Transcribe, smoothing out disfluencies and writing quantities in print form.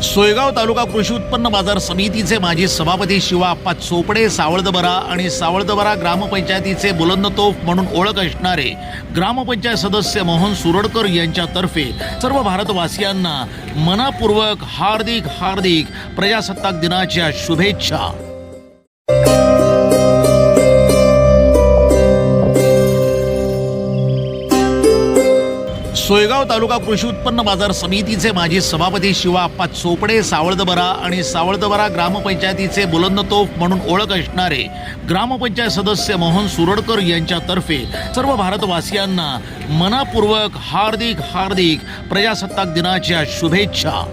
सोयगाव तालुका कृषी उत्पन्न बाजार समितीचे माजी सभापती शिवाप्पा चोपडे सावळदबरा आणि सावळदबरा ग्रामपंचायतीचे बुलंदतोफ म्हणून ओळख असणारे ग्रामपंचायत सदस्य मोहन सुरडकर यांच्यातर्फे सर्व भारतवासियांना मनापूर्वक हार्दिक हार्दिक प्रजासत्ताक दिनाच्या शुभेच्छा। सोयगाव तालुका कृषी उत्पन्न बाजार समितीचे माजी सभापती शिवाप्पा चोपडे सावळदबरा आणि सावळदबरा ग्रामपंचायतीचे बुलंदतोफ म्हणून ओळख असणारे ग्रामपंचायत सदस्य मोहन सुरडकर यांच्यातर्फे सर्व भारतवासियांना मनापूर्वक हार्दिक हार्दिक प्रजासत्ताक दिनाच्या शुभेच्छा।